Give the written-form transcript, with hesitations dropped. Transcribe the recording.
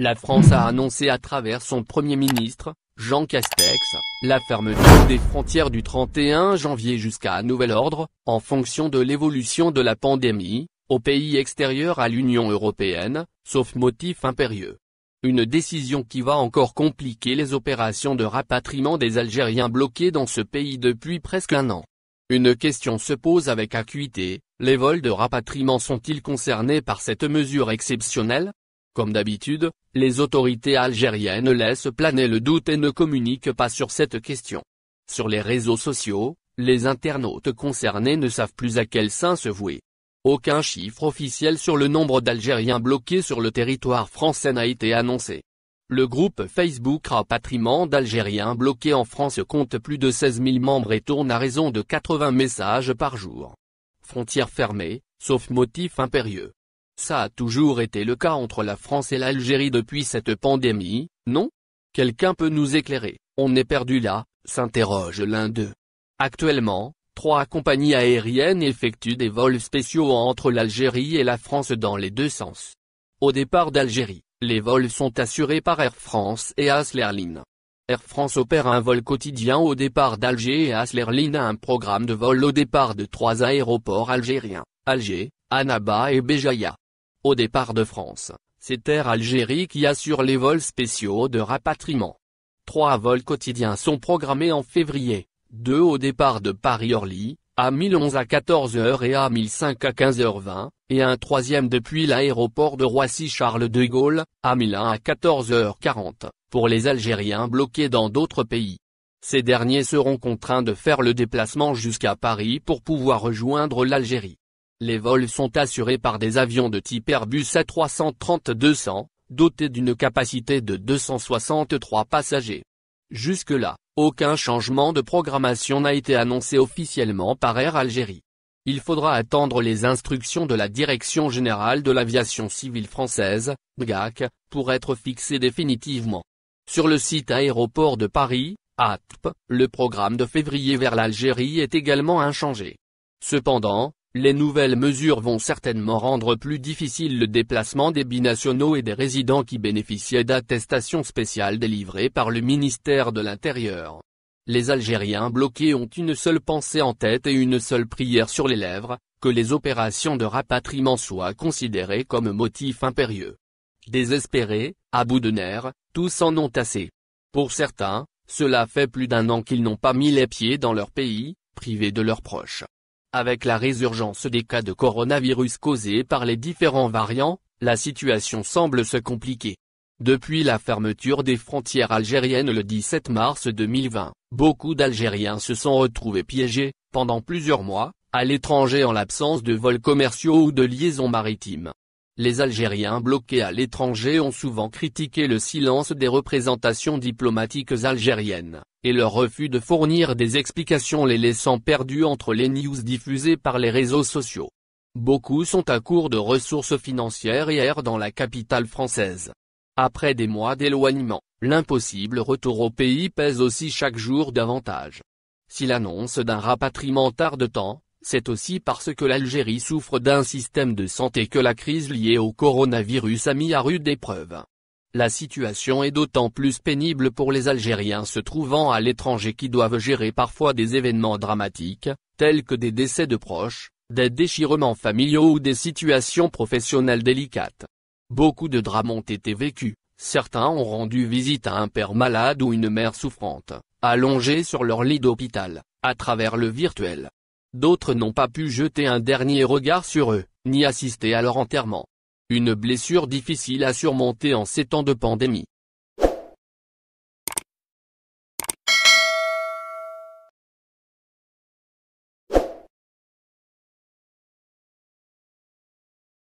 La France a annoncé à travers son Premier ministre, Jean Castex, la fermeture des frontières du 31 janvier jusqu'à nouvel ordre, en fonction de l'évolution de la pandémie, aux pays extérieurs à l'Union européenne, sauf motif impérieux. Une décision qui va encore compliquer les opérations de rapatriement des Algériens bloqués dans ce pays depuis presque un an. Une question se pose avec acuité, les vols de rapatriement sont-ils concernés par cette mesure exceptionnelle ? Comme d'habitude, les autorités algériennes laissent planer le doute et ne communiquent pas sur cette question. Sur les réseaux sociaux, les internautes concernés ne savent plus à quel saint se vouer. Aucun chiffre officiel sur le nombre d'Algériens bloqués sur le territoire français n'a été annoncé. Le groupe Facebook Rapatriement d'Algériens bloqués en France compte plus de 16 000 membres et tourne à raison de 80 messages par jour. Frontières fermées, sauf motif impérieux. Ça a toujours été le cas entre la France et l'Algérie depuis cette pandémie, non ? Quelqu'un peut nous éclairer, on est perdu là, s'interroge l'un d'eux. Actuellement, 3 compagnies aériennes effectuent des vols spéciaux entre l'Algérie et la France dans les deux sens. Au départ d'Algérie, les vols sont assurés par Air France et AS Airlines. Air France opère un vol quotidien au départ d'Alger et AS Airlines a un programme de vol au départ de 3 aéroports algériens, Alger, Annaba et Béjaïa. Au départ de France, c'est Air Algérie qui assure les vols spéciaux de rapatriement. 3 vols quotidiens sont programmés en février, 2 au départ de Paris-Orly, à 1011 à 14h et à 1005 à 15h20, et un 3e depuis l'aéroport de Roissy-Charles de Gaulle, à 1001 à 14h40, pour les Algériens bloqués dans d'autres pays. Ces derniers seront contraints de faire le déplacement jusqu'à Paris pour pouvoir rejoindre l'Algérie. Les vols sont assurés par des avions de type Airbus A330-200, dotés d'une capacité de 263 passagers. Jusque-là, aucun changement de programmation n'a été annoncé officiellement par Air Algérie. Il faudra attendre les instructions de la Direction Générale de l'Aviation Civile Française, DGAC, pour être fixées définitivement. Sur le site aéroport de Paris, ATP, le programme de février vers l'Algérie est également inchangé. Cependant, les nouvelles mesures vont certainement rendre plus difficile le déplacement des binationaux et des résidents qui bénéficiaient d'attestations spéciales délivrées par le ministère de l'Intérieur. Les Algériens bloqués ont une seule pensée en tête et une seule prière sur les lèvres, que les opérations de rapatriement soient considérées comme motif impérieux. Désespérés, à bout de nerfs, tous en ont assez. Pour certains, cela fait plus d'1 an qu'ils n'ont pas mis les pieds dans leur pays, privés de leurs proches. Avec la résurgence des cas de coronavirus causés par les différents variants, la situation semble se compliquer. Depuis la fermeture des frontières algériennes le 17 mars 2020, beaucoup d'Algériens se sont retrouvés piégés, pendant plusieurs mois, à l'étranger en l'absence de vols commerciaux ou de liaisons maritimes. Les Algériens bloqués à l'étranger ont souvent critiqué le silence des représentations diplomatiques algériennes, et leur refus de fournir des explications les laissant perdus entre les news diffusées par les réseaux sociaux. Beaucoup sont à court de ressources financières et errent dans la capitale française. Après des mois d'éloignement, l'impossible retour au pays pèse aussi chaque jour davantage. Si l'annonce d'un rapatriement tarde tant, c'est aussi parce que l'Algérie souffre d'un système de santé que la crise liée au coronavirus a mis à rude épreuve. La situation est d'autant plus pénible pour les Algériens se trouvant à l'étranger qui doivent gérer parfois des événements dramatiques, tels que des décès de proches, des déchirements familiaux ou des situations professionnelles délicates. Beaucoup de drames ont été vécus, certains ont rendu visite à un père malade ou une mère souffrante, allongés sur leur lit d'hôpital, à travers le virtuel. D'autres n'ont pas pu jeter un dernier regard sur eux, ni assister à leur enterrement. Une blessure difficile à surmonter en ces temps de pandémie.